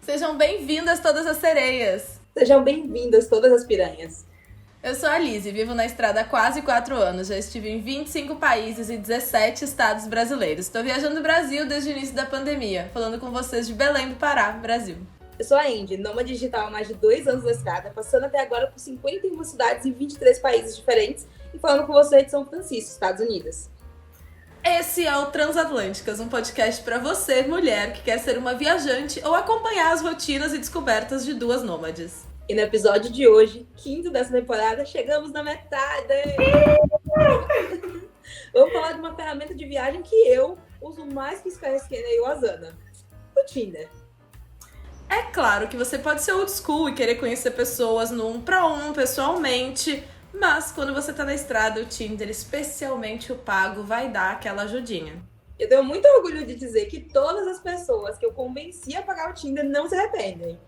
Sejam bem-vindas todas as sereias! Sejam bem-vindas todas as piranhas. Eu sou a Liz e vivo na estrada há quase 4 anos. Já estive em 25 países e 17 estados brasileiros. Estou viajando o Brasil desde o início da pandemia, falando com vocês de Belém do Pará, Brasil. Eu sou a Andy, nômade digital há mais de 2 anos na estrada, passando até agora por 51 cidades em 23 países diferentes e falando com você de São Francisco, Estados Unidos. Esse é o Transatlânticas, um podcast para você, mulher, que quer ser uma viajante ou acompanhar as rotinas e descobertas de duas nômades. E no episódio de hoje, quinto dessa temporada, chegamos na metade! Vamos falar de uma ferramenta de viagem que eu uso mais que Skyscanner e o Asana, o Tinder. É claro que você pode ser old school e querer conhecer pessoas no 1 para 1, pessoalmente, mas quando você tá na estrada, o Tinder, especialmente o pago, vai dar aquela ajudinha. Eu tenho muito orgulho de dizer que todas as pessoas que eu convenci a pagar o Tinder não se arrependem.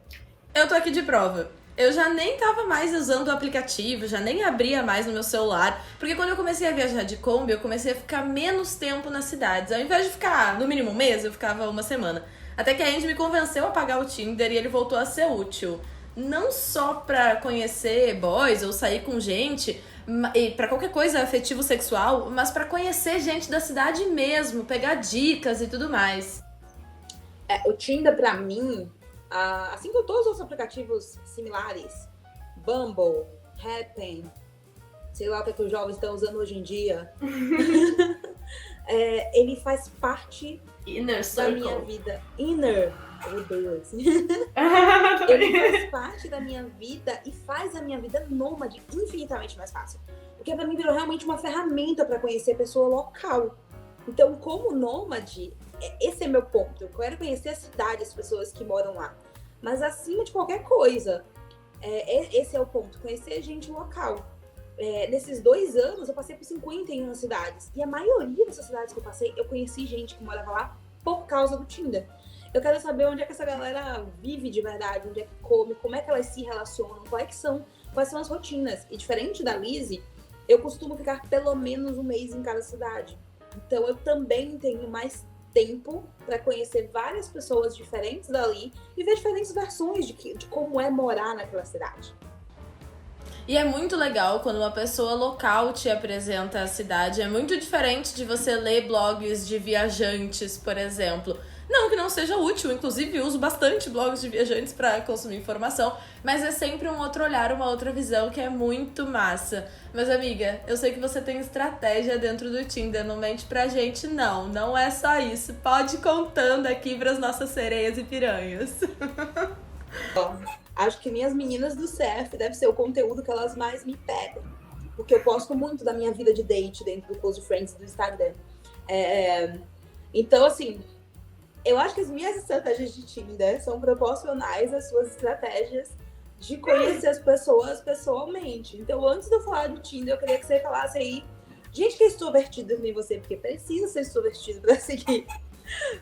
Eu tô aqui de prova. Eu já nem tava mais usando o aplicativo, já nem abria mais no meu celular, porque quando eu comecei a viajar de Kombi, eu comecei a ficar menos tempo nas cidades. Ao invés de ficar no mínimo um mês, eu ficava uma semana. Até que a Andy me convenceu a pagar o Tinder e ele voltou a ser útil. Não só pra conhecer boys ou sair com gente, e pra qualquer coisa afetivo sexual, mas pra conhecer gente da cidade mesmo, pegar dicas e tudo mais. O Tinder, pra mim, assim como todos os aplicativos similares, Bumble, Happn, sei lá o que os jovens estão usando hoje em dia, ele faz parte da minha vida. Eu odeio esse. Ele faz parte da minha vida e faz a minha vida nômade infinitamente mais fácil. Porque pra mim virou realmente uma ferramenta pra conhecer pessoa local. Então, como nômade, esse é meu ponto. Eu quero conhecer a cidade, as pessoas que moram lá. Mas acima de qualquer coisa, esse é o ponto. Conhecer gente local. Nesses 2 anos, eu passei por 51 cidades. E a maioria dessas cidades que eu passei, eu conheci gente que morava lá por causa do Tinder. Eu quero saber onde é que essa galera vive de verdade, onde é que come, como é que elas se relacionam, quais são as rotinas. E diferente da Lizzie, eu costumo ficar pelo menos um mês em cada cidade. Então eu também tenho mais tempo para conhecer várias pessoas diferentes dali e ver diferentes versões de como é morar naquela cidade. E é muito legal quando uma pessoa local te apresenta a cidade. É muito diferente de você ler blogs de viajantes, por exemplo. Não que não seja útil, inclusive uso bastante blogs de viajantes para consumir informação, mas é sempre um outro olhar, uma outra visão que é muito massa. Mas amiga, eu sei que você tem estratégia dentro do Tinder, não mente pra gente não é só isso. Pode ir contando aqui pras nossas sereias e piranhas. Bom, acho que minhas meninas do CF deve ser o conteúdo que elas mais me pedem, porque eu posto muito da minha vida de date dentro do Close Friends do Instagram. Então, assim, eu acho que as minhas estratégias de Tinder são proporcionais às suas estratégias de conhecer as pessoas pessoalmente. Então, antes de eu falar do Tinder, eu queria que você falasse aí, gente que é extrovertida que nem você, porque precisa ser extrovertido para seguir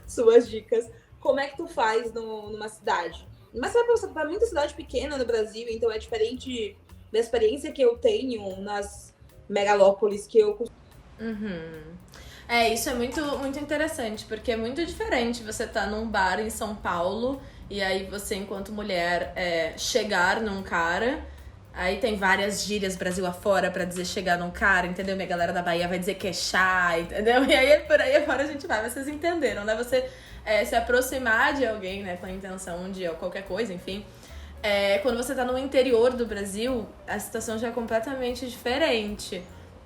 suas dicas. Como é que tu faz numa cidade? Mas para muita cidade pequena no Brasil, então é diferente da experiência que eu tenho nas megalópolis que eu costumo. Isso é muito, muito interessante, porque é muito diferente você tá num bar em São Paulo e aí você, enquanto mulher, chegar num cara. Aí tem várias gírias Brasil afora pra dizer chegar num cara, entendeu? Minha galera da Bahia vai dizer que é chá, entendeu? E aí por aí afora a gente vai, vocês entenderam, né? Você se aproximar de alguém, né, com a intenção de qualquer coisa, enfim. Quando você tá no interior do Brasil, a situação já é completamente diferente.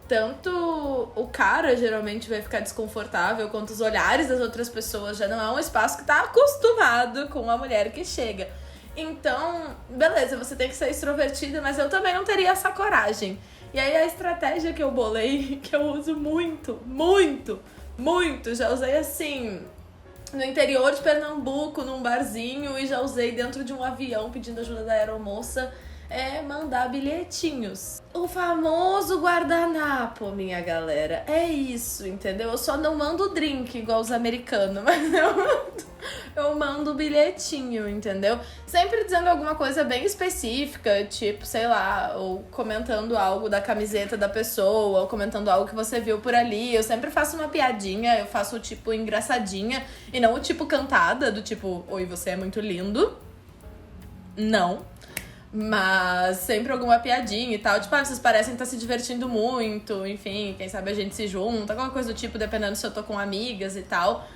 Tanto o cara geralmente vai ficar desconfortável, quanto os olhares das outras pessoas. Já não é um espaço que tá acostumado com a mulher que chega. Então, beleza, você tem que ser extrovertida, mas eu também não teria essa coragem. E aí a estratégia que eu bolei, que eu uso muito, já usei assim, no interior de Pernambuco, num barzinho, e já usei dentro de um avião pedindo ajuda da aeromoça, mandar bilhetinhos. O famoso guardanapo, minha galera. É isso, entendeu? Eu só não mando drink igual os americanos, mas eu mando bilhetinho, entendeu? Sempre dizendo alguma coisa bem específica, tipo, sei lá, ou comentando algo da camiseta da pessoa, ou comentando algo que você viu por ali. Eu sempre faço uma piadinha, eu faço o tipo engraçadinha, e não o tipo cantada, do tipo, oi, você é muito lindo. Não. Mas sempre alguma piadinha e tal. Tipo, vocês parecem estar se divertindo muito. Enfim, quem sabe a gente se junta. Alguma coisa do tipo, dependendo se eu tô com amigas e tal.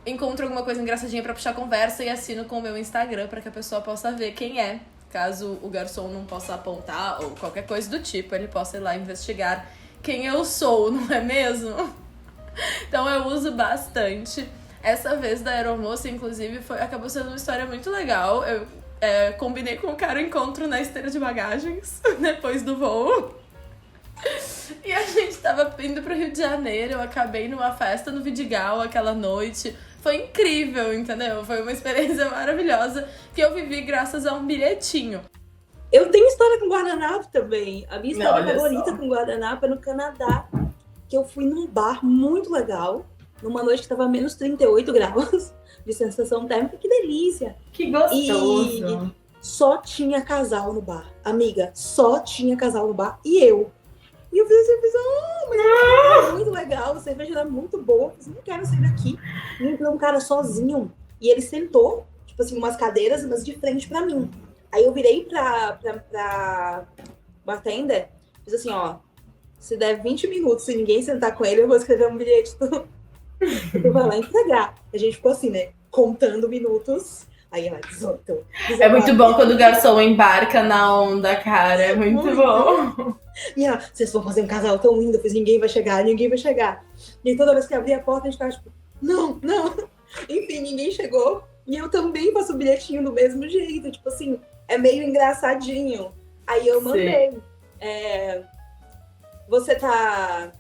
Encontro alguma coisa engraçadinha pra puxar conversa e assino com o meu Instagram pra que a pessoa possa ver quem é. Caso o garçom não possa apontar ou qualquer coisa do tipo, ele possa ir lá investigar quem eu sou, não é mesmo? Então eu uso bastante. Essa vez da aeromoça, inclusive, acabou sendo uma história muito legal. Eu combinei com o cara o encontro na esteira de bagagens, depois do voo. E a gente tava indo pro Rio de Janeiro, eu acabei numa festa no Vidigal aquela noite. Foi incrível, entendeu? Foi uma experiência maravilhosa que eu vivi graças a um bilhetinho. Eu tenho história com guardanapo também. A minha história favorita com guardanapo é no Canadá, que eu fui num bar muito legal, numa noite que tava menos 38 graus de sensação térmica. Que delícia! Que gostoso! E só tinha casal no bar. Amiga, só tinha casal no bar e eu. E eu fiz assim, mas é muito legal, a cerveja era muito boa, eu não quero sair daqui. E entrou um cara sozinho, e ele sentou, tipo assim, umas cadeiras, mas de frente pra mim. Aí eu virei pra bartender, fiz assim, ó, se der 20 minutos, se ninguém sentar com ele, eu vou escrever um bilhete, tu vai lá entregar. A gente ficou assim, né, contando minutos. Aí ela 18. É muito bom quando o garçom embarca na onda, cara. É muito bom. E ela, vocês vão fazer um casal tão lindo, pois ninguém vai chegar. E aí, toda vez que abria a porta, a gente ficava tipo, não. Enfim, ninguém chegou. E eu também faço o bilhetinho do mesmo jeito. Tipo assim, é meio engraçadinho. Aí eu mandei. Você tá...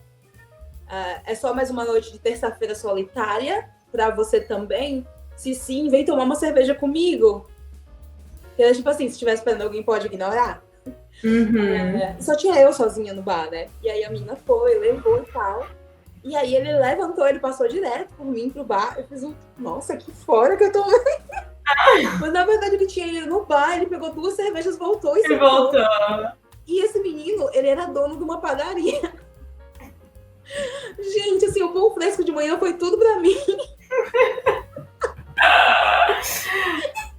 é só mais uma noite de terça-feira solitária pra você também? Se sim, vem tomar uma cerveja comigo. Porque, tipo assim, se estiver esperando alguém, pode ignorar. Uhum. Só tinha eu sozinha no bar, né? E aí a menina foi, levou e tal. E aí ele levantou, ele passou direto por mim pro bar. Eu fiz nossa, que fora que eu tô... Mas na verdade ele tinha ido no bar, ele pegou 2 cervejas, voltou e voltou. E esse menino, ele era dono de uma padaria. Gente, assim, o pão fresco de manhã foi tudo pra mim.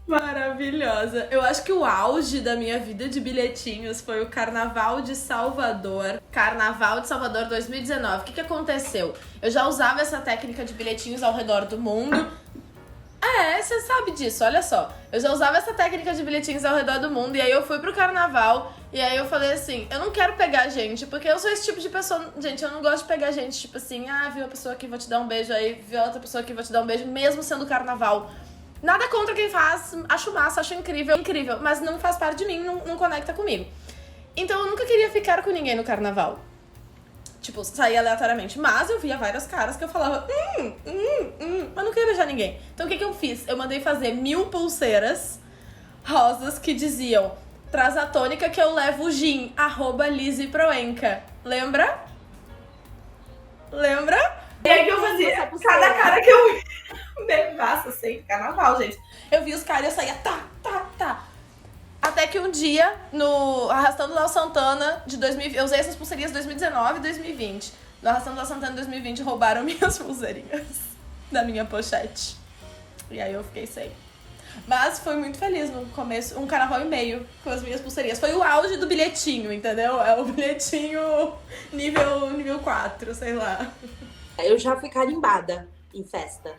Maravilhosa. Eu acho que o auge da minha vida de bilhetinhos foi o Carnaval de Salvador. Carnaval de Salvador 2019. O que aconteceu? Eu já usava essa técnica de bilhetinhos ao redor do mundo. Você sabe disso, olha só. Eu já usava essa técnica de bilhetinhos ao redor do mundo. E aí eu fui pro carnaval. E aí eu falei assim, eu não quero pegar gente, porque eu sou esse tipo de pessoa. Gente, eu não gosto de pegar gente, tipo assim, viu a pessoa aqui, vou te dar um beijo. Aí viu a outra pessoa aqui, vou te dar um beijo, mesmo sendo carnaval. Nada contra quem faz, acho massa, acho incrível, mas não faz parte de mim, não conecta comigo. Então eu nunca queria ficar com ninguém no carnaval. Tipo, sair aleatoriamente. Mas eu via várias caras que eu falava, mas não queria beijar ninguém. Então o que eu fiz? Eu mandei fazer 1000 pulseiras rosas que diziam, traz a tônica que eu levo o gin, @LizzyProenca. Lembra? E aí que eu fazia cada cara que eu bebaça, assim, carnaval, gente. Eu vi os caras e eu saía, tá. Até que um dia, no Arrastando Léo Santana de 2020, eu usei essas pulseirinhas 2019 e 2020. No Arrastando Léo Santana de 2020 roubaram minhas pulseirinhas da minha pochete. E aí eu fiquei sem. Mas fui muito feliz no começo, 1 carnaval e meio com as minhas pulseirinhas. Foi o auge do bilhetinho, entendeu? É o bilhetinho nível 4, sei lá. Eu já fui carimbada em festa.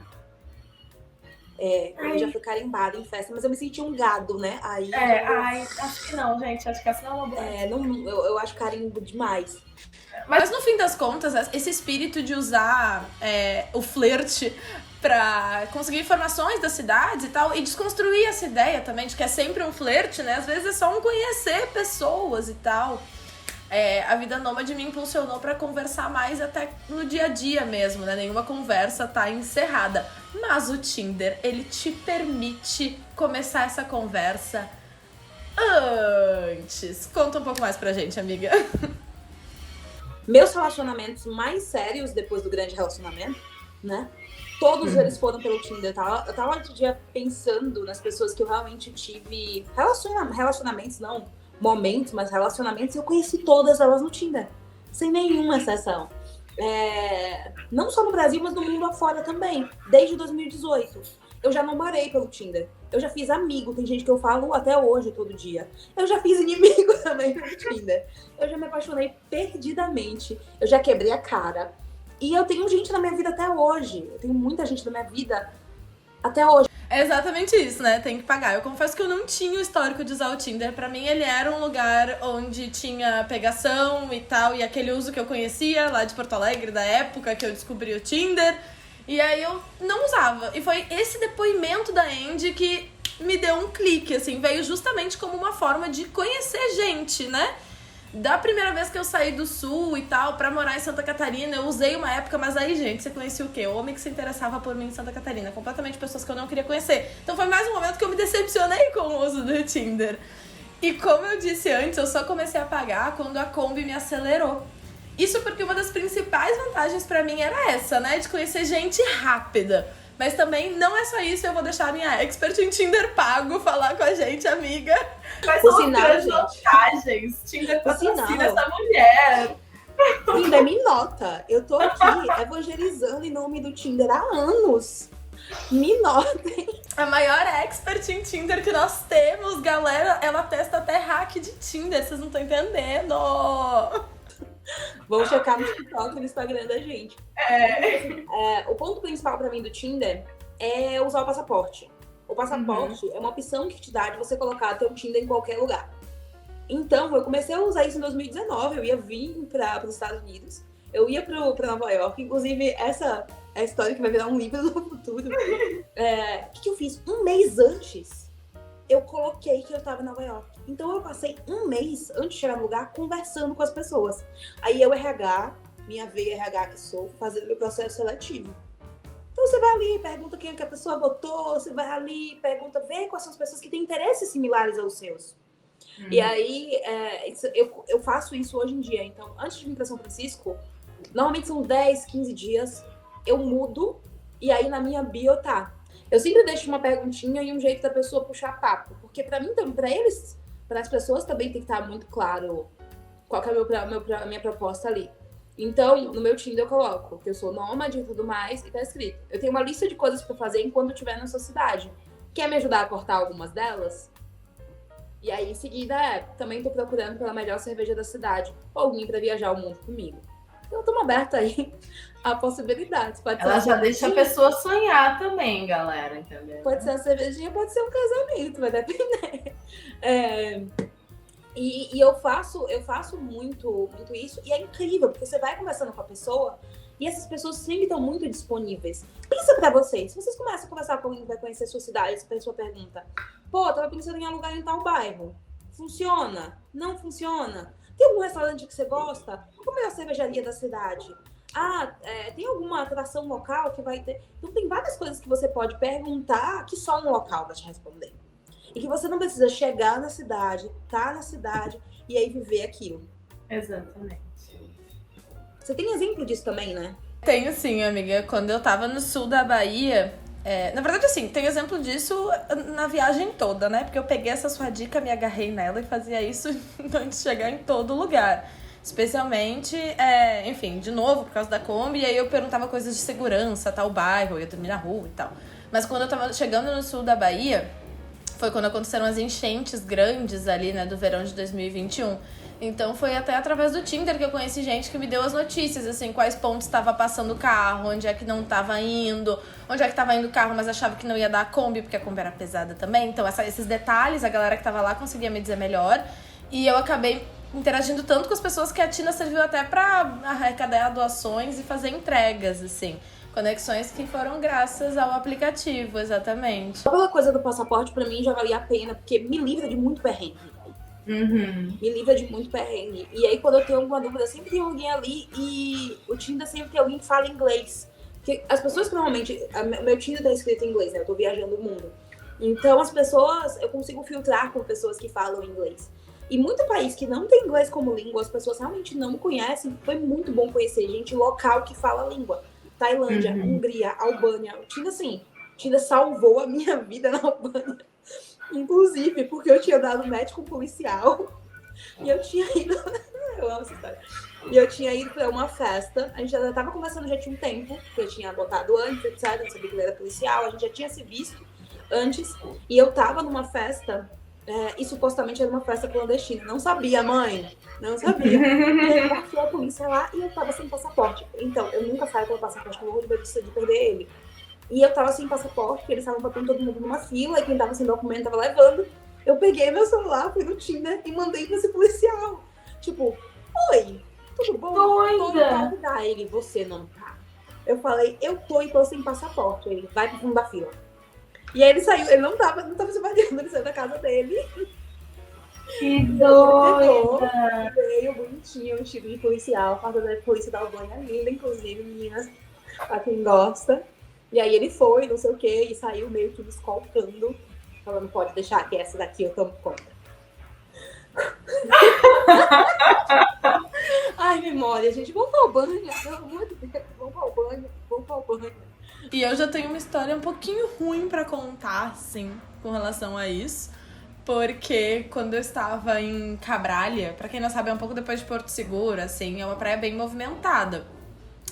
Eu já fui carimbada em festa, mas eu me senti um gado, né? Aí, acho que não, gente. Acho que essa não é uma boa. Eu acho carimbo demais. Mas no fim das contas, esse espírito de usar o flerte pra conseguir informações das cidades e tal, e desconstruir essa ideia também de que é sempre um flerte, né? Às vezes é só conhecer pessoas e tal. A vida nômade me impulsionou pra conversar mais até no dia a dia mesmo, né? Nenhuma conversa tá encerrada. Mas o Tinder, ele te permite começar essa conversa antes. Conta um pouco mais pra gente, amiga. Meus relacionamentos mais sérios depois do grande relacionamento, né? Todos eles foram pelo Tinder. Eu tava outro dia pensando nas pessoas que eu realmente tive relacionamentos, não momentos, mas relacionamentos, e eu conheci todas elas no Tinder, sem nenhuma exceção. Não só no Brasil, mas no mundo afora também, desde 2018. Eu já namorei pelo Tinder. Eu já fiz amigo. Tem gente que eu falo até hoje, todo dia. Eu já fiz inimigo também pelo Tinder. Eu já me apaixonei perdidamente. Eu já quebrei a cara. E eu tenho gente na minha vida até hoje. Eu tenho muita gente na minha vida até hoje. É exatamente isso, né? Tem que pagar. Eu confesso que eu não tinha o histórico de usar o Tinder. Pra mim, ele era um lugar onde tinha pegação e tal. E aquele uso que eu conhecia lá de Porto Alegre, da época que eu descobri o Tinder. E aí eu não usava. E foi esse depoimento da Andy que me deu um clique, assim. Veio justamente como uma forma de conhecer gente, né? Da primeira vez que eu saí do Sul e tal, pra morar em Santa Catarina, eu usei uma época, mas aí, gente, você conhecia o quê? O homem que se interessava por mim em Santa Catarina. Completamente pessoas que eu não queria conhecer. Então foi mais um momento que eu me decepcionei com o uso do Tinder. E como eu disse antes, eu só comecei a pagar quando a Kombi me acelerou. Isso porque uma das principais vantagens pra mim era essa, né? De conhecer gente rápida. Mas também não é só isso, eu vou deixar a minha expert em Tinder pago falar com a gente, amiga. Quais são as grandes vantagens? Tinder patrocina essa mulher. Tinder me nota. Eu tô aqui evangelizando em nome do Tinder há anos. Me notem. A maior expert em Tinder que nós temos, galera, ela testa até hack de Tinder, vocês não estão entendendo. Vamos checar no TikTok e no Instagram da gente. O ponto principal pra mim do Tinder é usar o passaporte. O passaporte é uma opção que te dá de você colocar teu Tinder em qualquer lugar. Então, eu comecei a usar isso em 2019. Eu ia vir para os Estados Unidos. Eu ia para Nova York. Inclusive, essa é a história que vai virar um livro no futuro. O que eu fiz? Um mês antes, eu coloquei que eu estava em Nova York. Então, eu passei um mês antes de chegar no lugar conversando com as pessoas. Aí, eu RH, minha veia RH que sou, fazendo meu processo seletivo. Então, você vai ali, pergunta quem é que a pessoa votou. Você vai ali, pergunta, vê quais são as pessoas que têm interesses similares aos seus. E aí, eu faço isso hoje em dia. Então, antes de vir para São Francisco, normalmente são 10, 15 dias, eu mudo e aí na minha bio tá. Eu sempre deixo uma perguntinha e um jeito da pessoa puxar papo. Porque pra mim, pra eles, para as pessoas também tem que estar muito claro qual que é a minha proposta ali. Então, no meu Tinder eu coloco que eu sou nômade e tudo mais, e tá escrito. Eu tenho uma lista de coisas pra fazer enquanto eu estiver na sua cidade. Quer me ajudar a cortar algumas delas? E aí, em seguida, também tô procurando pela melhor cerveja da cidade. Ou alguém pra viajar o mundo comigo. Então, eu tô aberta aí a possibilidades. Ela já deixa a pessoa sonhar também, galera, entendeu? Pode ser uma cervejinha, pode ser um casamento, vai depender. E eu faço muito isso. E é incrível, porque você vai conversando com a pessoa e essas pessoas sempre estão muito disponíveis. Pensa pra vocês. Se vocês começam a conversar com alguém que vai conhecer a sua cidade, a pessoa pergunta: pô, tava pensando em alugar em tal bairro. Funciona? Não funciona? Tem algum restaurante que você gosta? Qual é a melhor cervejaria da cidade? Tem alguma atração local que vai ter? Então tem várias coisas que você pode perguntar que só um local vai te responder. E que você não precisa chegar na cidade, tá na cidade e aí viver aquilo. Exatamente. Você tem exemplo disso também, né? Tenho sim, amiga. Quando eu tava no sul da Bahia... na verdade, assim, tem exemplo disso na viagem toda, né? Porque eu peguei essa sua dica, me agarrei nela e fazia isso antes de chegar em todo lugar. Especialmente, enfim, de novo, por causa da Kombi. E aí eu perguntava coisas de segurança, tal bairro, eu ia dormir na rua e tal. Mas quando eu tava chegando no sul da Bahia... Foi quando aconteceram as enchentes grandes ali, né, do verão de 2021. Então foi até através do Tinder que eu conheci gente que me deu as notícias, assim, quais pontos estava passando o carro, onde é que não estava indo, onde é que estava indo o carro, mas achava que não ia dar a Kombi, porque a Kombi era pesada também. Então esses detalhes, a galera que estava lá conseguia me dizer melhor. E eu acabei interagindo tanto com as pessoas que a Tina serviu até para arrecadar doações e fazer entregas, assim. Conexões que foram graças ao aplicativo, exatamente. Só pela coisa do passaporte, pra mim, já valia a pena, porque me livra de muito perrengue. Me livra de muito perrengue. E aí, quando eu tenho alguma dúvida, sempre tem alguém ali e o Tinder sempre tem alguém que fala inglês. Porque as pessoas que normalmente... Meu Tinder tá escrito em inglês, né? Eu tô viajando o mundo. Então, as pessoas... Eu consigo filtrar com pessoas que falam inglês. E muito país que não tem inglês como língua, as pessoas realmente não conhecem. Foi muito bom conhecer gente local que fala a língua. Tailândia, Hungria, Albânia. O Tinder salvou a minha vida na Albânia. Inclusive, porque eu tinha dado match com um policial. E eu tinha ido na Eu amo essa história. E eu tinha ido pra uma festa, a gente já tava conversando já tinha um tempo, que eu tinha botado antes, etc, eu sabia que ele era policial, a gente já tinha se visto antes, e eu tava numa festa, e supostamente era uma festa clandestina. Não sabia, mãe, não sabia. E aí passou a polícia lá e eu tava sem passaporte. Então, eu nunca saio com o passaporte, com o de medo de perder ele. E eu tava sem passaporte, porque eles estavam botando todo mundo numa fila, e quem tava sem documento tava levando. Eu peguei meu celular, fui no Tinder e mandei pra esse policial. Tipo, oi, tudo bom? Tô em tal lugar. Ele, você não tá. Eu falei, eu tô e tô sem passaporte. Ele, vai pro fundo da fila. E aí ele saiu, ele não tava se batendo, ele saiu da casa dele. Que doido! Veio bonitinho, um tipo de policial, a farda da polícia da Albânia, linda, inclusive, meninas, pra quem gosta. E aí ele foi, não sei o quê, e saiu meio que me escoltando, falando, pode deixar que essa daqui eu tomo conta. Ai, memória, gente, vamos pra Albânia, pelo amor de Deus, vamos pra Albânia. E eu já tenho uma história um pouquinho ruim pra contar, assim, com relação a isso. Porque quando eu estava em Cabralha, pra quem não sabe, é um pouco depois de Porto Seguro, assim, é uma praia bem movimentada.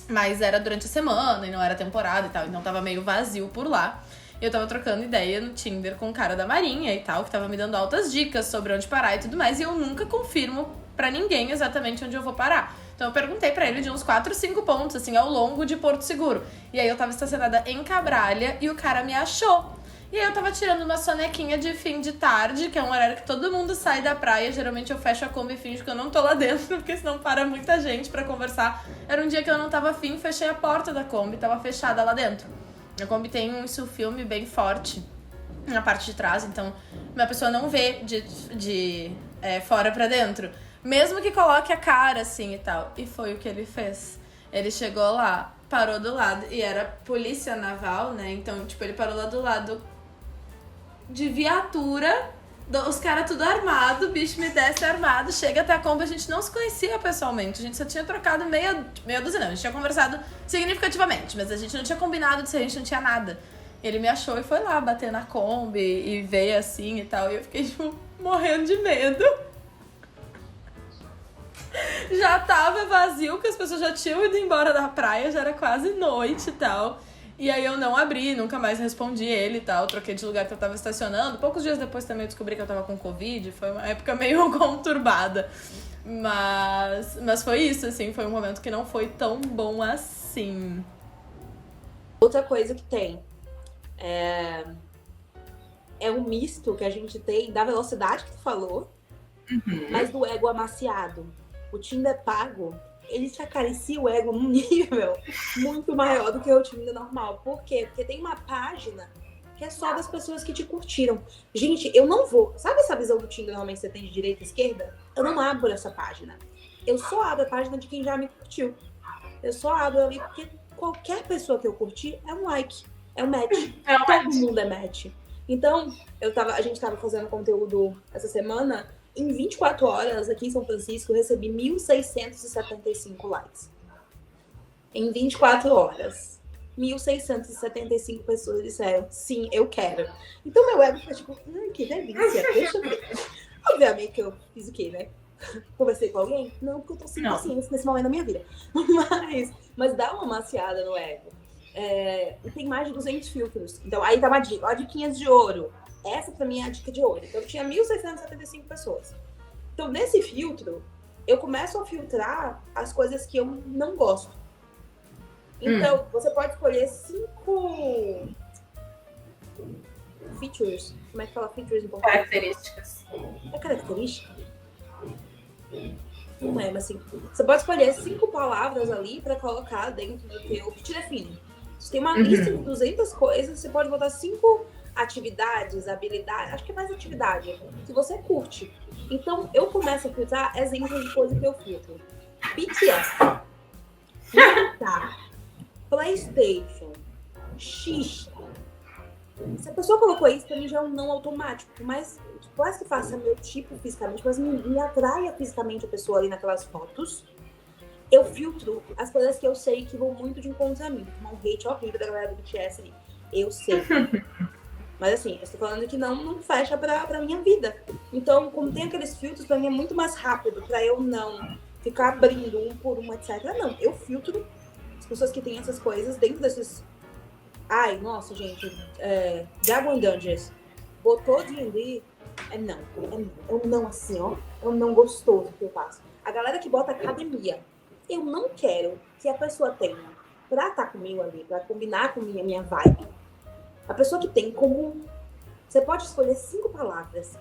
Mas era durante a semana e não era temporada e tal, então tava meio vazio por lá. E eu tava trocando ideia no Tinder com o cara da Marinha e tal, que tava me dando altas dicas sobre onde parar e tudo mais. E eu nunca confirmo pra ninguém exatamente onde eu vou parar. Então eu perguntei pra ele de uns 4, 5 pontos, assim, ao longo de Porto Seguro. E aí eu tava estacionada em Cabralha e o cara me achou. E aí eu tava tirando uma sonequinha de fim de tarde, que é um horário que todo mundo sai da praia. Geralmente eu fecho a Kombi e finjo que eu não tô lá dentro, porque senão para muita gente pra conversar. Era um dia que eu não tava afim, fechei a porta da Kombi, tava fechada lá dentro. A Kombi tem um filme bem forte na parte de trás, então uma pessoa não vê de fora pra dentro. Mesmo que coloque a cara assim e tal. E foi o que ele fez. Ele chegou lá, parou do lado, e era polícia naval, né? Então, tipo, ele parou lá do lado de viatura, os caras tudo armado, o bicho me desce armado, chega até a Kombi, a gente não se conhecia pessoalmente, a gente só tinha trocado meia dúzia, não, a gente tinha conversado significativamente, mas a gente não tinha combinado disso, a gente não tinha nada. Ele me achou e foi lá bater na Kombi e veio assim e tal, e eu fiquei, tipo, morrendo de medo. Já tava vazio, que as pessoas já tinham ido embora da praia, já era quase noite e tal. E aí eu não abri, nunca mais respondi ele e tal, troquei de lugar que eu tava estacionando. Poucos dias depois também eu descobri que eu tava com Covid, foi uma época meio conturbada. Mas foi isso, assim, foi um momento que não foi tão bom assim. Outra coisa que tem é um misto que a gente tem da velocidade que tu falou, mas do ego amaciado. O Tinder pago, ele te acaricia o ego num nível muito maior do que o Tinder normal. Por quê? Porque tem uma página que é só das pessoas que te curtiram. Gente, eu não vou... Sabe essa visão do Tinder normalmente você tem de direita e esquerda? Eu não abro essa página. Eu só abro a página de quem já me curtiu. Eu só abro ali porque qualquer pessoa que eu curti é um like, é um match. Todo mundo é match. Então, a gente tava fazendo conteúdo essa semana... Em 24 horas, aqui em São Francisco, eu recebi 1.675 likes. Em 24 horas. 1.675 pessoas disseram, sim, eu quero. Então, meu ego foi tipo, que delícia, deixa eu ver. Obviamente que eu fiz o quê, né? Conversei com alguém? Não, porque eu tô sem paciência nesse momento da minha vida. Mas dá uma maciada no ego. E tem mais de 200 filtros. Então, aí tá uma dica. Ó, diquinhas de ouro. Essa pra mim é a dica de ouro. Então, eu tinha 1.675 pessoas. Então, nesse filtro, eu começo a filtrar as coisas que eu não gosto. Então, você pode escolher 5 features. Como é que fala features em português? Características. É característica? Não é, mas assim, você pode escolher 5 palavras ali pra colocar dentro do teu que te define. Você tem uma lista de 200 coisas, você pode botar 5 atividades, habilidades, acho que é mais atividade, que você curte. Então, eu começo a filtrar exemplos de coisa que eu filtro. BTS, Avatar, PlayStation, Xixa. Se a pessoa colocou isso, pra mim já é um não automático, mas quase que faça meu tipo fisicamente, mas me atraia fisicamente a pessoa ali naquelas fotos. Eu filtro as coisas que eu sei que vão muito de encontro a mim. Um hate horrível da galera do BTS ali. Eu sei. Mas assim, eu estou falando que não fecha pra minha vida. Então, como tem aqueles filtros, pra mim é muito mais rápido pra eu não ficar abrindo um por um, etc. Não, eu filtro as pessoas que têm essas coisas dentro desses... Ai, nossa, gente, Dragon Dungeons, botou D&D, é um não assim, ó, é um não gostoso que eu faço. A galera que bota academia, eu não quero que a pessoa tenha, pra estar comigo ali, pra combinar com a minha vibe, a pessoa que tem como... Você pode escolher 5 palavras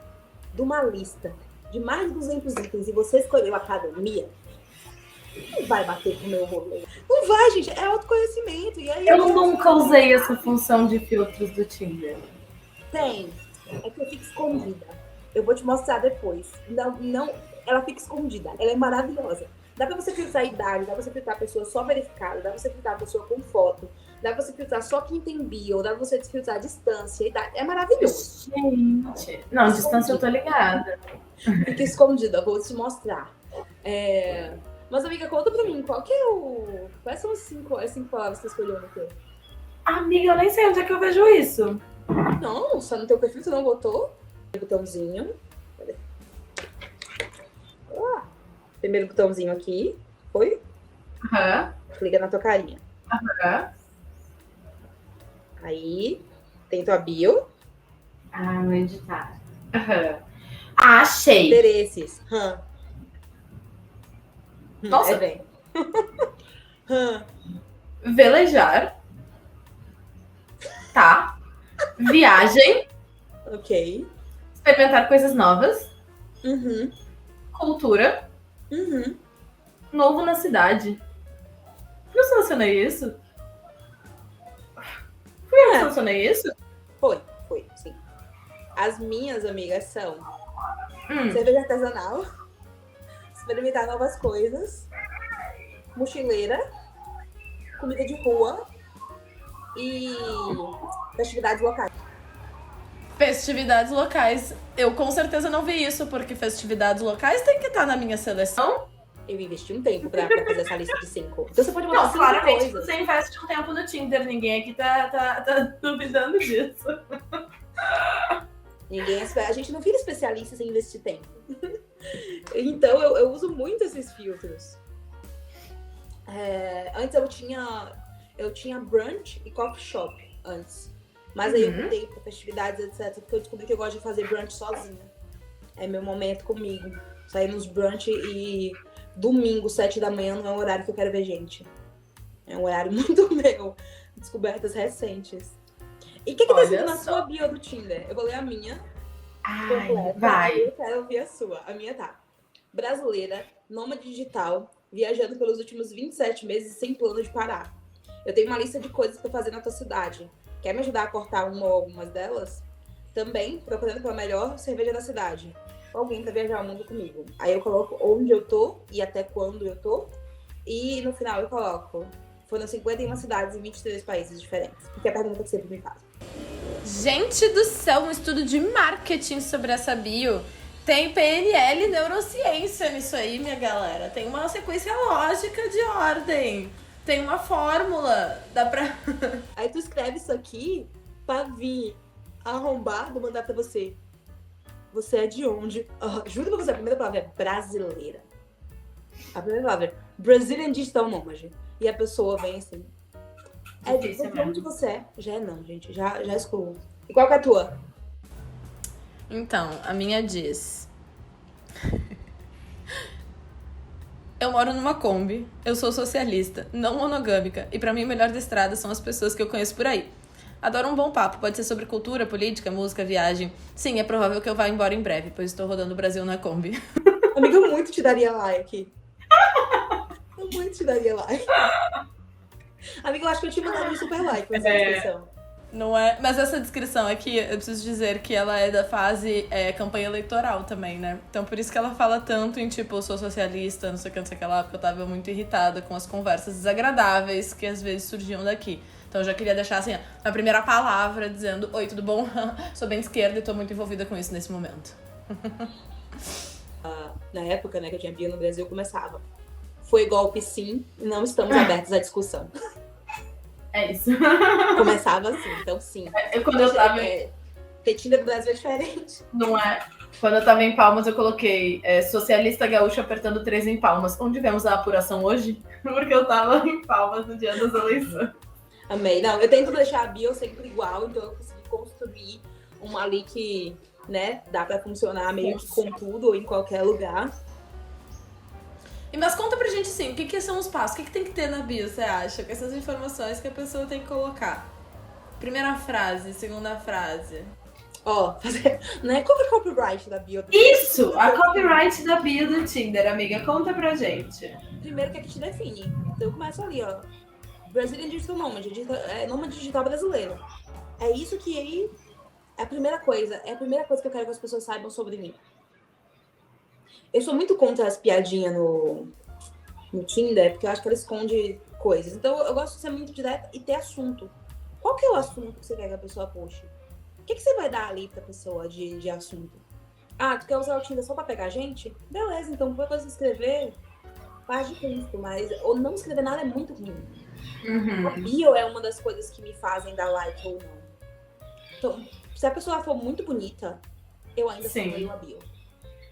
de uma lista de mais de 200 itens e você escolheu academia, não vai bater com o meu rolê. Não vai, gente. É autoconhecimento. E aí, eu nunca usei essa função de filtros do Tinder. Tem. É que eu fico escondida. Eu vou te mostrar depois. Não, ela fica escondida. Ela é maravilhosa. Dá pra você filtrar a idade, dá pra você filtrar a pessoa só verificada, dá pra você filtrar a pessoa com foto, dá pra você filtrar só quem tem bio, dá pra você filtrar a distância, a idade. É maravilhoso. Gente. Não, distância eu tô ligada. Fica escondida, vou te mostrar. Mas, amiga, conta pra mim, quais são as 5 palavras que você escolheu no teu? Amiga, eu nem sei onde é que eu vejo isso. Não, só no teu perfil você não botou? Botãozinho. Primeiro botãozinho aqui. Foi? Aham. Clica na tua carinha. Aham. Aí, tem tua bio. No editar. Aham. Achei. Interesses. Nossa. Bem. Velejar. Tá. Viagem. Ok. Experimentar coisas novas. Uhum. Cultura. Uhum. Novo na cidade. Eu selecionei isso? Eu selecionei isso? Foi, sim. As minhas, amigas, são cerveja artesanal, experimentar novas coisas, mochileira, comida de rua e festividades locais. Festividades locais. Eu com certeza não vi isso, porque festividades locais tem que estar na minha seleção. Eu investi um tempo pra fazer essa lista de 5. Então você pode botar 5 claramente coisas. você investe um tempo no Tinder. Ninguém aqui tá duvidando disso. A gente não vira especialista sem investir tempo. Então eu uso muito esses filtros. Antes eu tinha brunch e coffee shop antes. Mas aí eu mudei pra festividades, etc. Porque eu descobri que eu gosto de fazer brunch sozinha. É meu momento comigo. Sair nos brunch e domingo, 7 da manhã, não é um horário que eu quero ver gente. É um horário muito meu. Descobertas recentes. E o que tá escrito na sua bio do Tinder? Eu vou ler a minha. Ai, vai. Eu quero ouvir a sua. A minha tá. Brasileira, nômade digital, viajando pelos últimos 27 meses sem plano de parar. Eu tenho uma lista de coisas pra fazer na tua cidade. Quer me ajudar a cortar uma ou algumas delas? Também procurando pela melhor cerveja da cidade. Alguém pra viajar o mundo comigo. Aí eu coloco onde eu tô e até quando eu tô. E no final eu coloco: foram 51 cidades em 23 países diferentes. Porque é a pergunta que sempre me faz. Gente do céu, um estudo de marketing sobre essa bio. Tem PNL e neurociência nisso aí, minha galera. Tem uma sequência lógica de ordem. Tem uma fórmula. Dá pra... Aí tu escreve isso aqui pra vir arrombado mandar pra você. Você é de onde? Juro pra você, a primeira palavra é brasileira. A primeira palavra é Brazilian Digital Nomad. E a pessoa vem assim. De onde você é? Já é não, gente. Já excluo. E qual que é a tua? Então, a minha diz... Eu moro numa Kombi, eu sou socialista, não monogâmica, e pra mim o melhor da estrada são as pessoas que eu conheço por aí. Adoro um bom papo, pode ser sobre cultura, política, música, viagem. Sim, é provável que eu vá embora em breve, pois estou rodando o Brasil na Kombi. Amiga, eu muito te daria like. Eu muito te daria like. Amiga, eu acho que eu te mandaria um super like com essa descrição. Não é? Mas essa descrição aqui, eu preciso dizer que ela é da fase campanha eleitoral também, né? Então por isso que ela fala tanto em tipo, eu sou socialista, não sei o que, não sei o que lá, porque eu tava muito irritada com as conversas desagradáveis que às vezes surgiam daqui. Então eu já queria deixar assim, a primeira palavra dizendo: oi, tudo bom? Sou bem de esquerda e tô muito envolvida com isso nesse momento. Na época, né, que eu tinha bio no Brasil, começava: foi golpe sim, não estamos abertos à discussão. É isso. Começava assim, então sim. Quando eu tava... Ter Tinder do Brasil é diferente. Não é? Quando eu tava em Palmas, eu coloquei socialista gaúcho apertando 3 em Palmas. Onde vemos a apuração hoje? Porque eu tava em Palmas no dia das eleições. Amei. Não, eu tento deixar a bio sempre igual, então eu consegui construir uma ali que, né, dá pra funcionar meio que com tudo ou em qualquer lugar. Mas conta pra gente, assim, o que são os passos? O que tem que ter na bio, você acha? Com essas informações que a pessoa tem que colocar. Primeira frase, segunda frase. Ó, não é como copyright da bio. Isso! A copyright da bio do Tinder, amiga. Conta pra gente. Primeiro, o que é que te define? Então eu começo ali, ó. Brazilian Digital Nomad, nômade digital brasileiro. É isso que aí é a primeira coisa. É a primeira coisa que eu quero que as pessoas saibam sobre mim. Eu sou muito contra as piadinhas no Tinder, porque eu acho que ela esconde coisas. Então eu gosto de ser muito direta e ter assunto. Qual que é o assunto que você quer que a pessoa puxe? O que você vai dar ali pra pessoa de assunto? Ah, tu quer usar o Tinder só pra pegar gente? Beleza, então qualquer coisa que escrever, faz de custo, mas ou não escrever nada é muito ruim. Uhum. A bio é uma das coisas que me fazem dar like ou não. Então, se a pessoa for muito bonita, eu ainda leio a bio.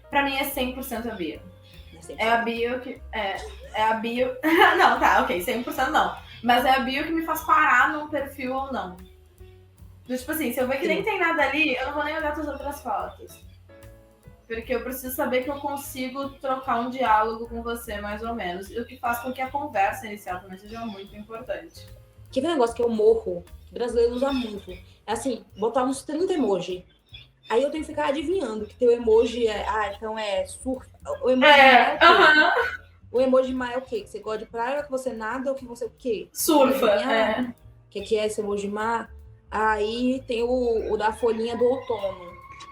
Pra mim é 100% a bio. É a bio que... É a bio... Não, tá, ok, 100% não. Mas é a bio que me faz parar num perfil ou não. Tipo assim, se eu ver que nem tem nada ali, eu não vou nem olhar as outras fotos. Porque eu preciso saber que eu consigo trocar um diálogo com você, mais ou menos. E o que faz com que a conversa inicial também seja muito importante. Que negócio que eu morro, que brasileiro usa muito. É assim, botar uns 30 emoji. Aí eu tenho que ficar adivinhando que teu emoji é... Ah, então é surf. O emoji é o emoji má é o quê? Que você gosta de praia, que você nada ou que você o quê? Surfa, O que é esse emoji má? Aí tem o da folhinha do outono,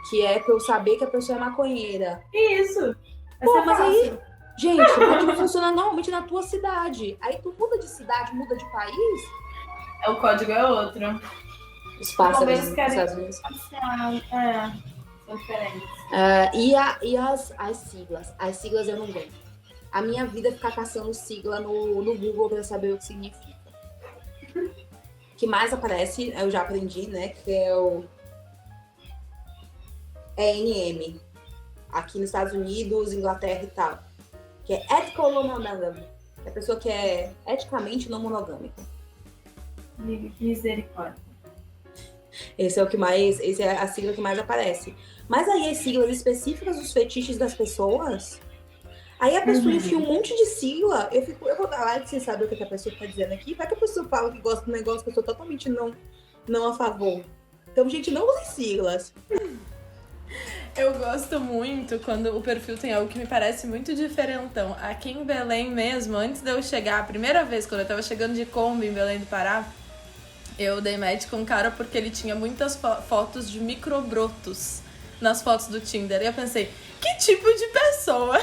que é pra eu saber que a pessoa é maconheira. Isso! Pô, mas aí, gente, aquilo funciona normalmente na tua cidade. Aí tu muda de cidade, muda de país. O código é outro. Os pássaros dos Estados Unidos. São diferentes. E as siglas. As siglas eu não gosto. A minha vida é ficar caçando sigla no Google pra saber o que significa. O que mais aparece, eu já aprendi, né? Que é o ENM. Aqui nos Estados Unidos, Inglaterra e tal. Que é ethical non-monogamy. É a pessoa que é eticamente não monogâmica. Misericórdia. Esse é a sigla que mais aparece. Mas aí as siglas específicas dos fetiches das pessoas, aí a pessoa enfia um monte de sigla, eu vou dar like sem saber o que a pessoa tá dizendo aqui, vai que a pessoa fala que gosta do negócio que eu sou totalmente não a favor. Então, gente, não use siglas. Eu gosto muito quando o perfil tem algo que me parece muito diferentão. Aqui em Belém mesmo, antes de eu chegar, a primeira vez, quando eu tava chegando de Kombi em Belém do Pará, eu dei match com um cara porque ele tinha muitas fotos de microbrotos nas fotos do Tinder. E eu pensei, que tipo de pessoa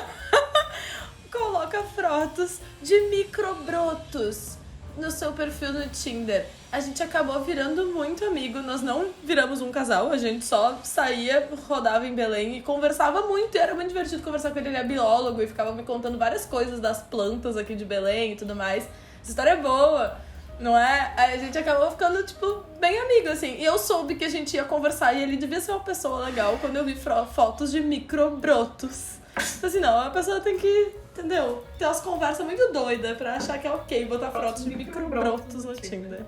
coloca fotos de microbrotos no seu perfil no Tinder? A gente acabou virando muito amigo. Nós não viramos um casal, a gente só saía, rodava em Belém e conversava muito. E era muito divertido conversar com ele, ele é biólogo e ficava me contando várias coisas das plantas aqui de Belém e tudo mais. Essa história é boa. Não é? Aí a gente acabou ficando, tipo, bem amigo, assim. E eu soube que a gente ia conversar e ele devia ser uma pessoa legal quando eu vi fotos de microbrotos. Assim, não, a pessoa tem que, entendeu? Ter umas conversas muito doidas pra achar que é ok botar fotos de microbrotos no Tinder.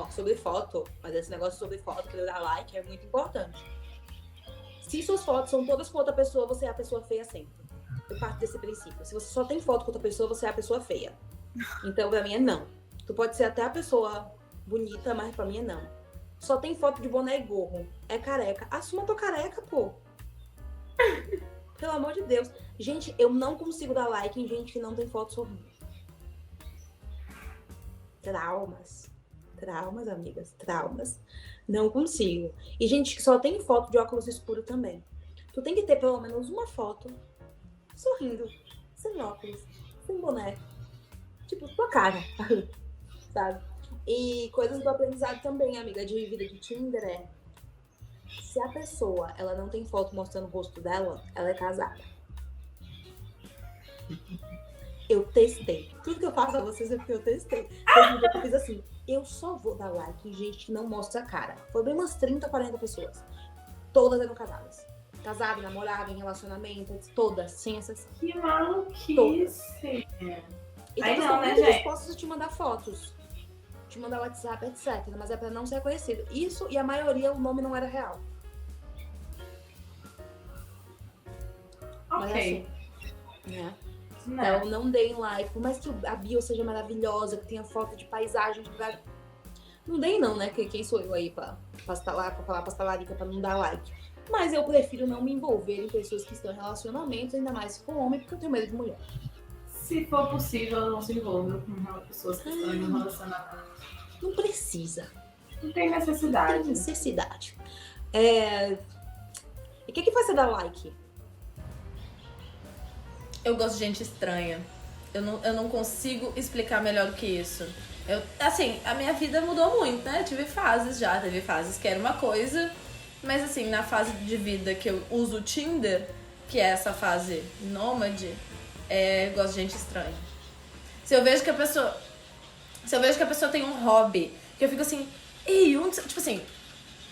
Sobre foto, mas esse negócio sobre foto que ele dá like é muito importante. Se suas fotos são todas com outra pessoa, você é a pessoa feia sempre. Eu parto desse princípio. Se você só tem foto com outra pessoa, você é a pessoa feia. Então, pra mim é não. Tu pode ser até a pessoa bonita, mas pra mim é não. Só tem foto de boné e gorro. É careca. Assuma tua careca, pô. Pelo amor de Deus. Gente, eu não consigo dar like em gente que não tem foto sorrindo. Traumas, amigas. Traumas. Não consigo. E gente que só tem foto de óculos escuros também. Tu tem que ter pelo menos uma foto sorrindo. Sem óculos. Sem boné. Tipo, tua cara, sabe? E coisas do aprendizado também, amiga, de vida de Tinder é... Se a pessoa, ela não tem foto mostrando o rosto dela, ela é casada. Eu testei. Tudo que eu faço pra vocês é porque eu testei. Eu fiz assim, eu só vou dar like em gente que não mostra a cara. Foi bem umas 30, 40 pessoas. Todas eram casadas. casada, namorava, em relacionamento, todas, sem essas. Que maluquice. E Aí todas não, estão né, muito gente? dispostas a te mandar fotos, te mandar WhatsApp, etc. Mas é pra não ser conhecido. Isso, e a maioria, o nome não era real. Mas Ok. assim, né? Né? Então, não deem like. Por mais que a bio seja maravilhosa, que tenha foto de paisagem, não deem não, né? Quem sou eu aí pra falar pastalarica pra não dar like? Mas eu prefiro não me envolver em pessoas que estão em relacionamentos, ainda mais se for homem, porque eu tenho medo de mulher. Se for possível, não se envolva com pessoas que estão em um relacionamento. Não precisa. Não tem Não necessidade. tem necessidade. E o que faz você dar like? Eu gosto de gente estranha. Eu não consigo explicar melhor do que isso. Assim, a minha vida mudou muito, né? Teve fases que era uma coisa, mas assim, na fase de vida que eu uso o Tinder, que é essa fase nômade, eu gosto de gente estranha. Se eu vejo que a pessoa tem um hobby, que eu fico assim, ei, tipo assim,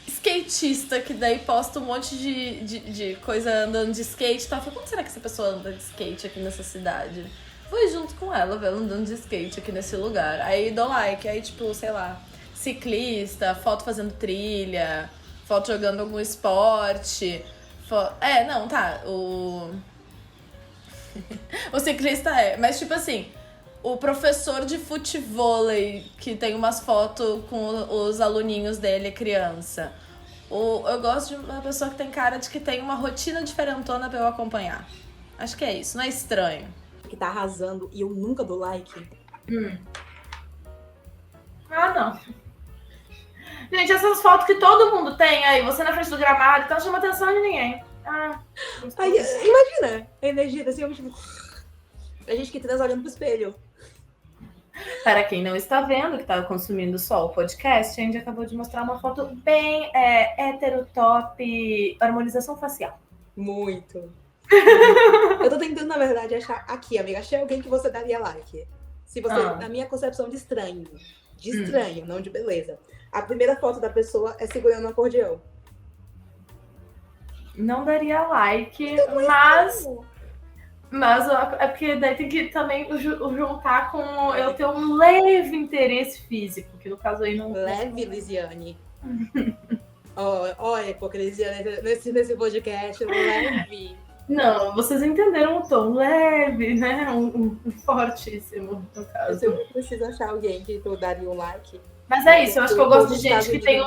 skatista, que daí posta um monte de coisa andando de skate e tal. Eu fico, como será que essa pessoa anda de skate aqui nessa cidade? Vou junto com ela, ver ela andando de skate aqui nesse lugar. Aí dou like, aí tipo, sei lá, ciclista, foto fazendo trilha, foto jogando algum esporte. Não, tá, o ciclista mas tipo assim, o professor de futevôlei que tem umas fotos com os aluninhos dele, criança. Eu gosto de uma pessoa que tem cara de que tem uma rotina diferentona pra eu acompanhar. Acho que é isso, não é estranho. Que tá arrasando e eu nunca dou like. Ah, não. Gente, essas fotos que todo mundo tem aí, você na frente do gramado, então não chama atenção de ninguém. Aí, imagina a energia desse homem, tipo... A gente que transa olhando pro espelho. Para quem não está vendo, que está consumindo só o podcast, a gente acabou de mostrar uma foto bem heterotop, harmonização facial. Muito. Eu tô tentando, na verdade, achar aqui, amiga. Achei alguém que você daria like. Se você, na minha concepção de estranho. De estranho, não de beleza. A primeira foto da pessoa é segurando um acordeão. Não daria like, mas é porque daí tem que também juntar com eu ter um leve interesse físico, que no caso aí não... Leve, Lisiane. Olha, hipocrisia nesse podcast, leve. Não, vocês entenderam o tom leve, né? Um fortíssimo, no caso. Eu preciso achar alguém que tu daria um like. Mas é isso, eu acho que eu gosto de gente que tem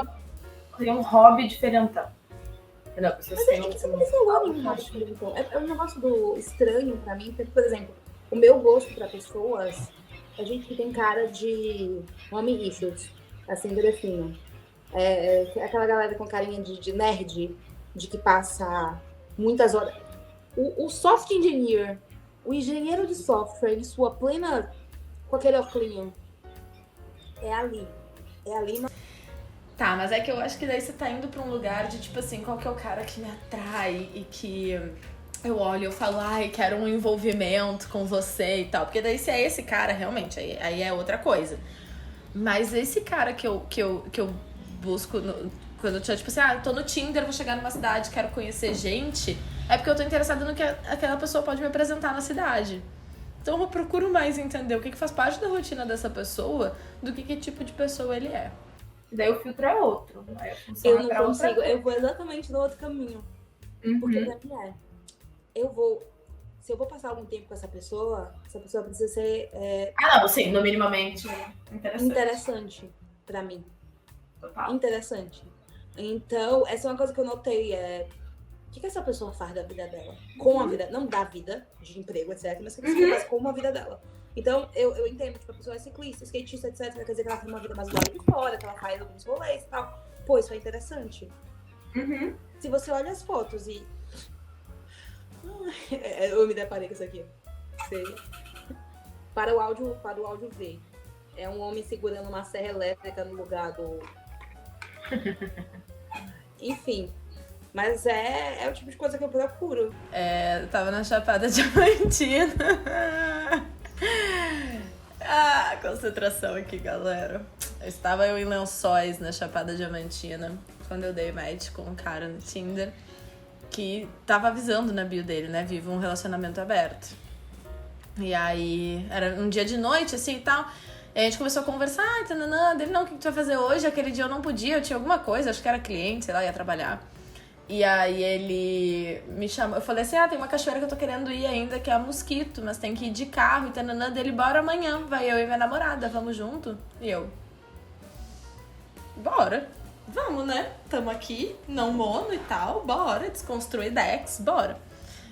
um hobby diferentão. Não, mas é que você não precisa agora em hobby diferentão. É um negócio do estranho pra mim, porque, por exemplo, o meu gosto pra pessoas é gente que tem cara de homem issues, assim, defino. Aquela galera com carinha de nerd, de que passa muitas horas. O soft engineer, o engenheiro de software, em sua plena, com aquele óculos, é ali. Tá, mas é que eu acho que daí você tá indo pra um lugar de, tipo assim, qual que é o cara que me atrai e que eu olho e eu falo, ai, quero um envolvimento com você e tal. Porque daí se é esse cara, realmente, aí é outra coisa. Mas esse cara que eu busco, quando eu tô, tipo assim, tô no Tinder, vou chegar numa cidade, quero conhecer gente, é porque eu tô interessada no que aquela pessoa pode me apresentar na cidade. Então eu procuro mais entender o que faz parte da rotina dessa pessoa do que tipo de pessoa ele é. Daí o filtro é outro. Eu não consigo, eu vou exatamente no outro caminho. Porque pra mim se eu vou passar algum tempo com essa pessoa precisa ser não, sim, no minimamente interessante pra mim. Total. Interessante. Então, essa é uma coisa que eu notei, o que essa pessoa faz da vida dela? Com a vida, não da vida, de emprego, etc, mas o que ela faz com a vida dela? Então, eu entendo, tipo, a pessoa é ciclista, skatista, etc, quer dizer que ela tem uma vida mais do lado de fora, que ela faz alguns rolês e tal. Pô, isso é interessante. Se você olha as fotos e... eu me deparei com isso aqui. Para o áudio ver. É um homem segurando uma serra elétrica no lugar do... Enfim. Mas é o tipo de coisa que eu procuro. Eu tava na Chapada Diamantina. Concentração aqui, galera. Estava eu em Lençóis, na Chapada Diamantina, quando eu dei match com um cara no Tinder. que tava avisando na bio dele, né? Vivo um relacionamento aberto. E aí, era um dia de noite, assim, e tal. E a gente começou a conversar, tananã, dele, não, o que tu vai fazer hoje? Aquele dia eu não podia, eu tinha alguma coisa, acho que era cliente, sei lá, ia trabalhar. E aí ele me chamou, eu falei assim, tem uma cachoeira que eu tô querendo ir ainda, que é a Mosquito, mas tem que ir de carro, e tananã, dele, bora amanhã, vai eu e minha namorada, vamos junto? E eu, bora, vamos, né? Tamo aqui, não mono e tal, bora, desconstruir decks, bora.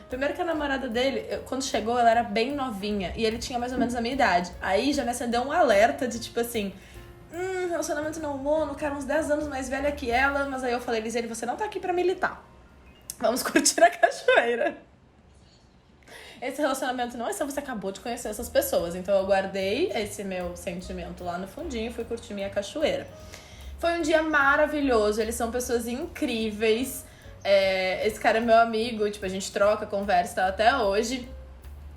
Primeiro que a namorada dele, quando chegou, ela era bem novinha, e ele tinha mais ou menos a minha idade. Aí já me acendeu um alerta de tipo assim, relacionamento não mono, cara uns 10 anos mais velha que ela, mas aí eu falei, Lisele, você não tá aqui pra militar. Vamos curtir a cachoeira. Esse relacionamento não é só você acabou de conhecer essas pessoas. Então eu guardei esse meu sentimento lá no fundinho e fui curtir minha cachoeira. Foi um dia maravilhoso, eles são pessoas incríveis. Esse cara é meu amigo, tipo, a gente troca, conversa e tal até hoje.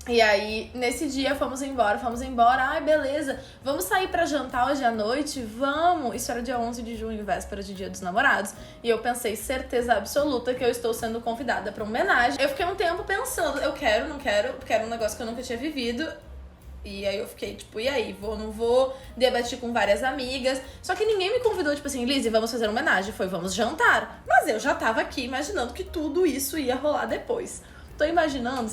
E aí, nesse dia, fomos embora. Ai, beleza, vamos sair pra jantar hoje à noite? Vamos! Isso era dia 11 de junho, véspera de Dia dos Namorados. E eu pensei, certeza absoluta, que eu estou sendo convidada pra uma homenagem. Eu fiquei um tempo pensando, eu quero, não quero, porque era um negócio que eu nunca tinha vivido. E aí eu fiquei, tipo, e aí? Vou, não vou? Debati com várias amigas. Só que ninguém me convidou, tipo assim, Lizzy, vamos fazer uma homenagem. Foi, vamos jantar. Mas eu já tava aqui imaginando que tudo isso ia rolar depois. Tô imaginando,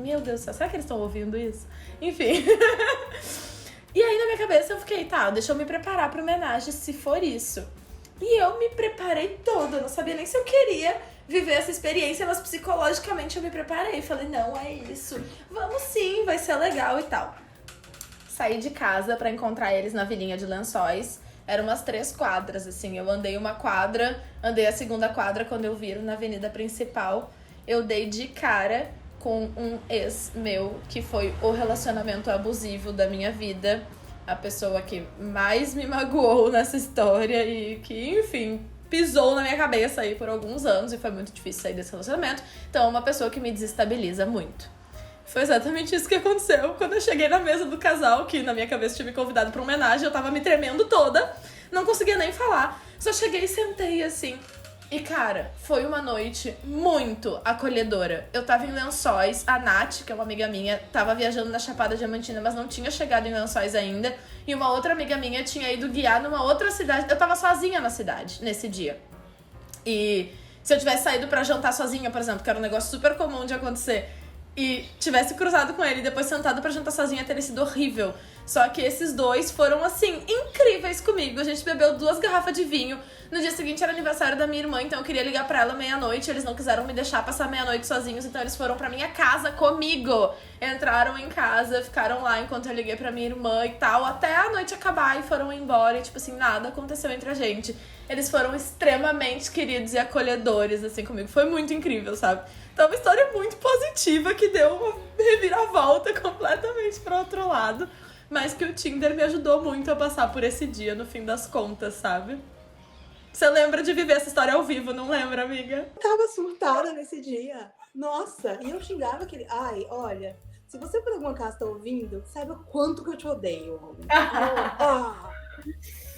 meu Deus do céu, será que eles estão ouvindo isso? Enfim. E aí na minha cabeça eu fiquei, tá, deixa eu me preparar pra homenagem se for isso. E eu me preparei toda, não sabia nem se eu queria viver essa experiência, mas psicologicamente eu me preparei. Falei, não, é isso. Vamos sim, vai ser legal e tal. Saí de casa pra encontrar eles na Vilinha de Lençóis. Eram umas 3 quadras, assim. Eu andei uma quadra, andei a segunda quadra quando eu vi na avenida principal. Eu dei de cara com um ex meu, que foi o relacionamento abusivo da minha vida. A pessoa que mais me magoou nessa história e que, enfim, pisou na minha cabeça aí por alguns anos. E foi muito difícil sair desse relacionamento. Então, é uma pessoa que me desestabiliza muito. Foi exatamente isso que aconteceu quando eu cheguei na mesa do casal, que na minha cabeça tinha me convidado pra uma homenagem. Eu tava me tremendo toda, não conseguia nem falar. Só cheguei e sentei assim. E, cara, foi uma noite muito acolhedora. Eu tava em Lençóis, a Nath, que é uma amiga minha, tava viajando na Chapada Diamantina, mas não tinha chegado em Lençóis ainda. E uma outra amiga minha tinha ido guiar numa outra cidade. Eu tava sozinha na cidade, nesse dia. E se eu tivesse saído pra jantar sozinha, por exemplo, que era um negócio super comum de acontecer, e tivesse cruzado com ele e depois sentado pra jantar sozinha, teria sido horrível. Só que esses dois foram, assim, incríveis comigo. A gente bebeu 2 garrafas de vinho. No dia seguinte era aniversário da minha irmã, então eu queria ligar pra ela meia-noite. Eles não quiseram me deixar passar meia-noite sozinhos, então eles foram pra minha casa comigo. Entraram em casa, ficaram lá enquanto eu liguei pra minha irmã e tal, até a noite acabar, e foram embora. E, tipo assim, nada aconteceu entre a gente. Eles foram extremamente queridos e acolhedores, assim, comigo. Foi muito incrível, sabe? Então é uma história muito positiva que deu uma reviravolta completamente pro outro lado. Mas que o Tinder me ajudou muito a passar por esse dia, no fim das contas, sabe? Você lembra de viver essa história ao vivo, não lembra, amiga? Eu tava surtada nesse dia. Nossa, e eu xingava aquele... Ai, olha, se você por alguma casa tá ouvindo, saiba o quanto que eu te odeio, homem.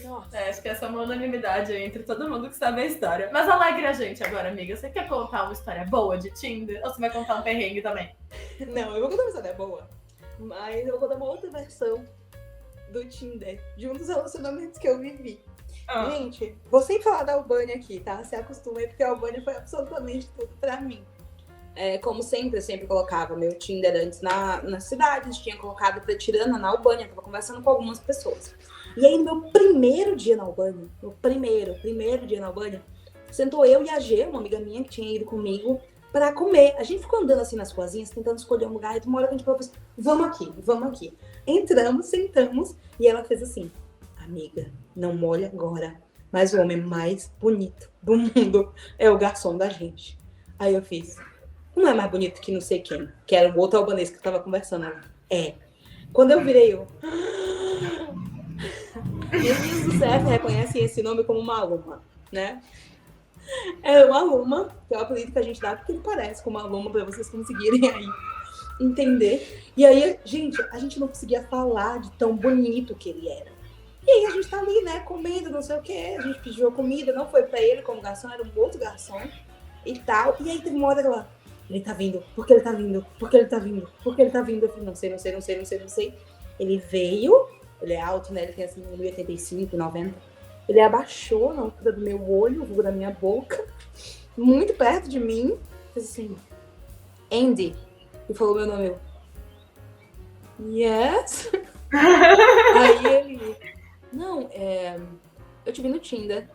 Nossa. Acho que essa é uma unanimidade aí entre todo mundo que sabe a história. Mas alegre a gente agora, amiga. Você quer contar uma história boa de Tinder? Ou você vai contar um perrengue também? Não, eu vou contar uma história boa. Mas eu vou dar uma outra versão do Tinder, de um dos relacionamentos que eu vivi. Gente, vou sempre falar da Albânia aqui, tá? Se acostumem, porque a Albânia foi absolutamente tudo pra mim. Como sempre, eu sempre colocava meu Tinder antes nas cidades, tinha colocado pra Tirana, na Albânia, tava conversando com algumas pessoas. E aí, no meu primeiro dia na Albânia, primeiro dia na Albânia, sentou eu e a G, uma amiga minha que tinha ido comigo, pra comer. A gente ficou andando assim nas ruazinhas, tentando escolher um lugar, e de uma hora que a gente falou assim, vamos aqui. Entramos, sentamos, e ela fez assim, amiga, não molha agora, mas o homem mais bonito do mundo é o garçom da gente. Aí eu fiz, não é mais bonito que não sei quem, que era o outro albanês que eu tava conversando. Ela, Quando eu virei, Meninos do CF reconhecem esse nome como Maluma, né? É o Maluma, que é o apelido que a gente dá, porque ele parece com Maluma, pra vocês conseguirem aí entender. E aí, gente, a gente não conseguia falar de tão bonito que ele era. E aí a gente tá ali, né, comendo, não sei o quê, a gente pediu a comida, não foi pra ele como garçom, era um outro garçom. e tal. E aí teve uma hora que ela, ele tá vindo, porque ele tá vindo, porque ele tá vindo, porque ele tá vindo. Eu falei, não sei. Ele veio, ele é alto, né? Ele tem assim 1,85, 90. Ele abaixou na altura do meu olho, da minha boca, muito perto de mim. Fez assim, Andy. E falou meu nome. Eu, yes. Aí ele, não, eu te vi no Tinder,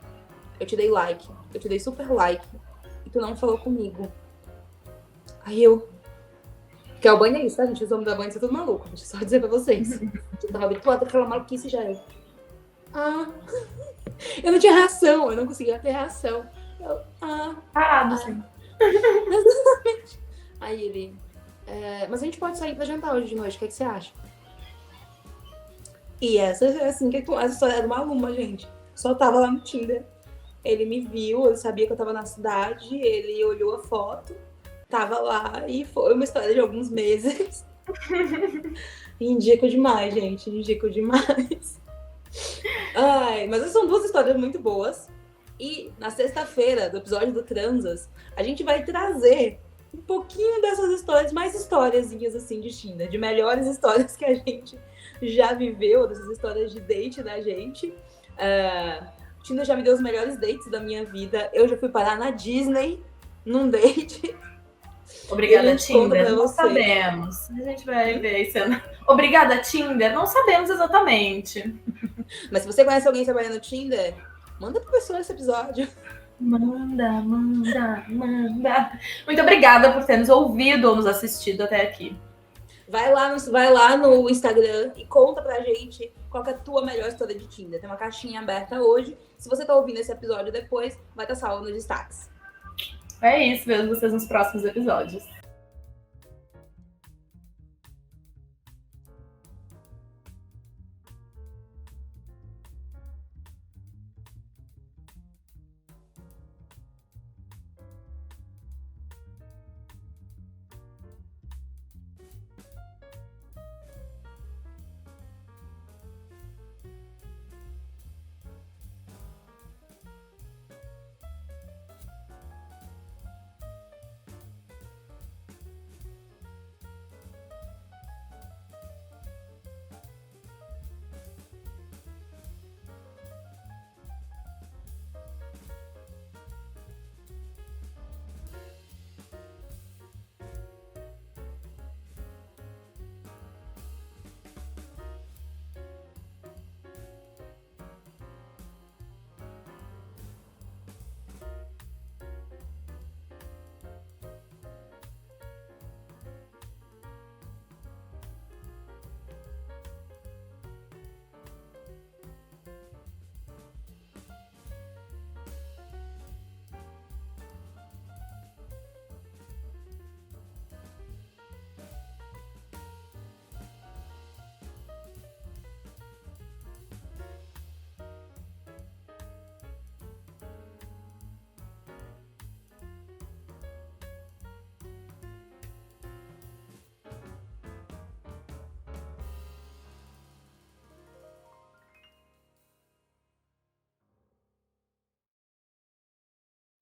eu te dei like, eu te dei super like, e tu não falou comigo. Aí eu, que é o banho é isso, tá, gente? Os homens da banho são tudo maluco, deixa eu só dizer pra vocês. Eu tava habituada àquela maluquice já, eu. Eu não tinha reação, eu não conseguia ter reação. Eu, Parado, assim. Exatamente. Aí ele, mas a gente pode sair pra jantar hoje de noite, o que você acha? E essa é assim que essa história é de uma aluna, gente. Só tava lá no Tinder. Ele me viu, ele sabia que eu tava na cidade, ele olhou a foto, tava lá e foi uma história de alguns meses. Indico demais, gente. Indico demais. Ai, mas essas são duas histórias muito boas. E na sexta-feira do episódio do Transas, a gente vai trazer um pouquinho dessas histórias, mais historiazinhas assim de Tinder, de melhores histórias que a gente já viveu, dessas histórias de date da gente. O Tinder já me deu os melhores dates da minha vida. Eu já fui parar na Disney num date. Obrigada, Tinder. Não sabemos. A gente vai ver isso. Obrigada, Tinder. Não sabemos exatamente. Mas se você conhece alguém trabalhando no Tinder, manda pra pessoa esse episódio. Manda. Muito obrigada por ter nos ouvido ou nos assistido até aqui. Vai lá no Instagram e conta pra gente qual que é a tua melhor história de Tinder. Tem uma caixinha aberta hoje. Se você tá ouvindo esse episódio depois, vai estar salvo nos destaques. É isso, vejo vocês nos próximos episódios.